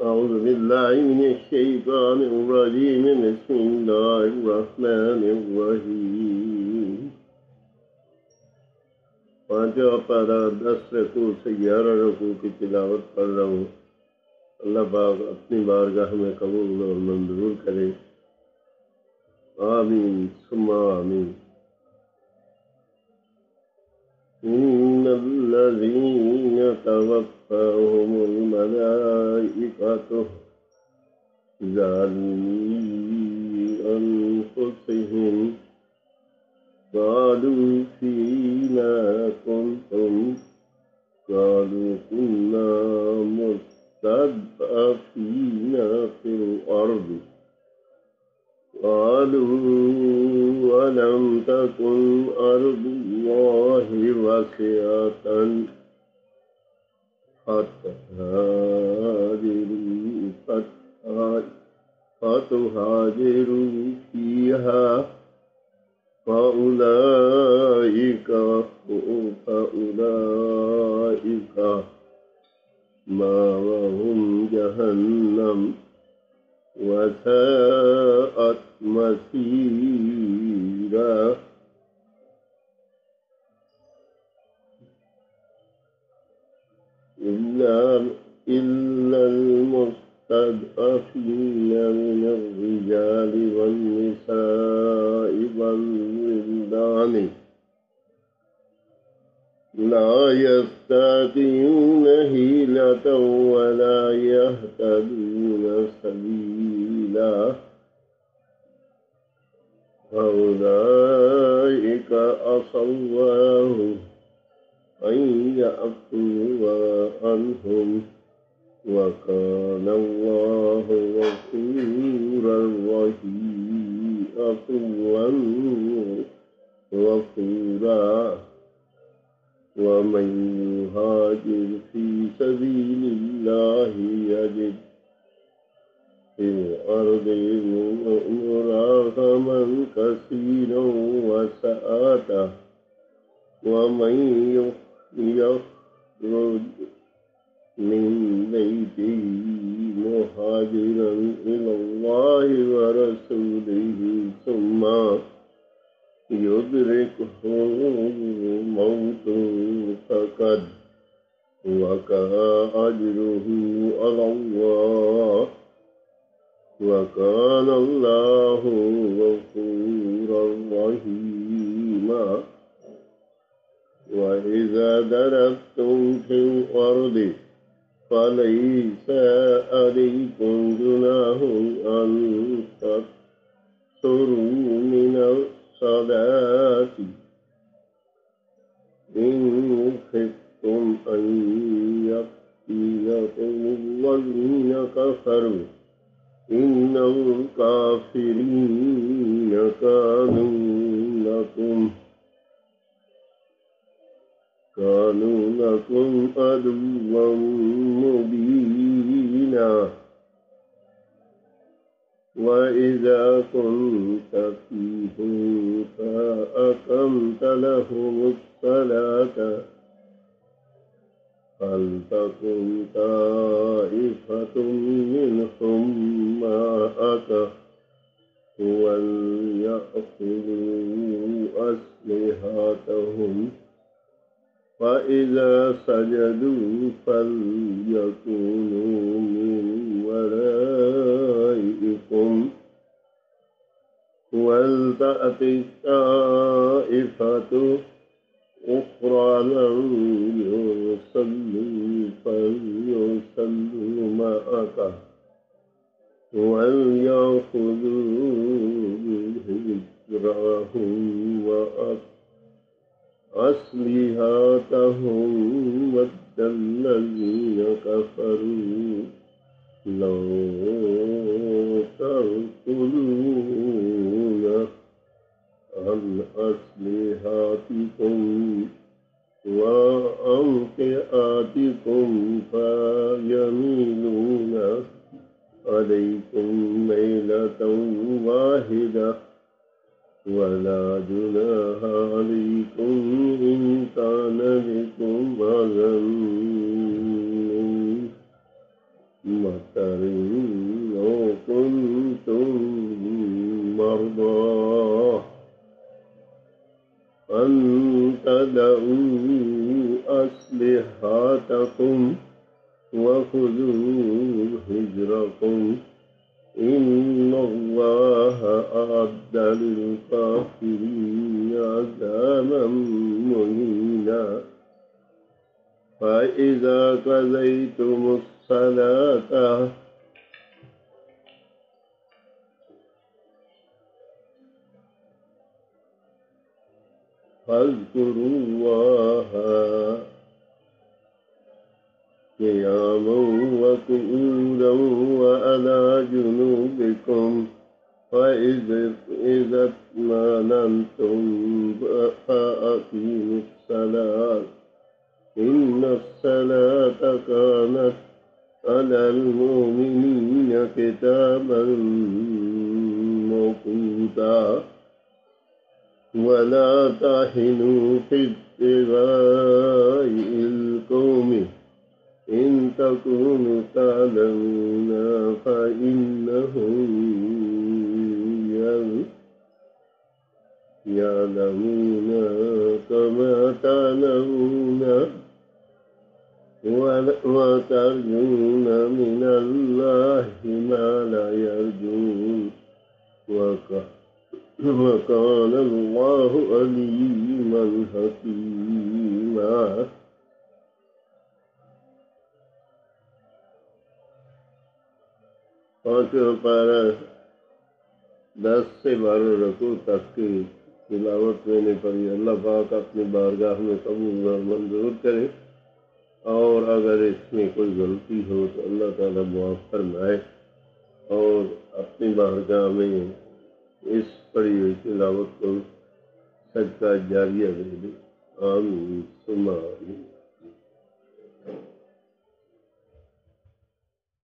أعوذ بالله من الشيطان الرجيم بسم الله الرحمن الرحيم पांचवा पारा 10 रकू से 11 रकू की तिलावत कर रहा हूँ। अल्लाह पाक अपनी बारगाह में कबूल और मंजूर करे। आमीन सुम्मा आमीन। इन्नल्लज़ीन तवफ़्फ़ाहुमुल मलाइकतु ज़ालिमी अनफुसिहिम قالوا فيما كنتم قالوا كنا مستضعفين في الأرض قالوا ولم تكن أرض الله واسعة فتهاجروا فيها فأولئك مأواهم جهنم وساءت مصيرا إلا المستضعفين من الرجال والنساء والولدان لا يستطيعون حيلة ولا يهتدون سبيلا فأولئك عسى الله أن يعفو عنهم وكان الله غفورا غفورا ومن يهاجر في سبيل الله يجد في الأرض مراغما كثيرا وسعة ومن يخرج من بيته مهاجرا إلى الله ورسوله ثم يدركه الموت فقد وقع أجره على الله وكان الله غفورا رحيما وإذا ضربتم في الأرض فليس عليكم جناح أن تقصروا من الصلاة إن خفتم أن يفتنكم الذين كفروا إن الكافرين كانوا لكم عدوا مبينا وإذا كنت فيهم فأقمت لهم الصلاة فلتكن طائفة منهم معك وليأخذوا أسلحتهم فإذا سجدوا فليكونوا من ورائكم ولتأت طائفة أخرى لم يصلوا فليصلوا معك وليأخذوا حذرهم أسلحتهم ود الذين كفروا لو تغفلون عن أسلحتكم وأمتعتكم فيميلون عليكم ميلة واحدة ولا جناح عليكم إن كان بكم أذى مطر أو كنتم مرضى أن تضعوا أسلحتكم وخذوا حذركم إن الله أعد للكافرين عذابا مهينا فإذا قضيتم الصلاة فاذكروا الله قياما وقعودا وعلى جنوبكم فإذا اطمأننتم فأقيموا الصلاة إن الصلاة كانت على المؤمنين كتابا موقوتا ولا تهنوا في ابتغاء القوم إن تكونوا تعلمون فإنهم يعلمون كما تعلمون وترجون من الله ما لا يرجون وكان الله عليما حكيما. पांचों पारा 10 से 12 रकू तक की तिलावत लेने पर अल्लाह पाक अपनी बारगाह में कबूल और मंजूर करे और अगर इसमें कोई गलती हो तो अल्लाह ताला मुआफ़ फरमाए और अपनी बारगाह में इस पढ़ी हुई तिलावत को सदका जारिया दे दे। आमीन सुम्मा आमीन।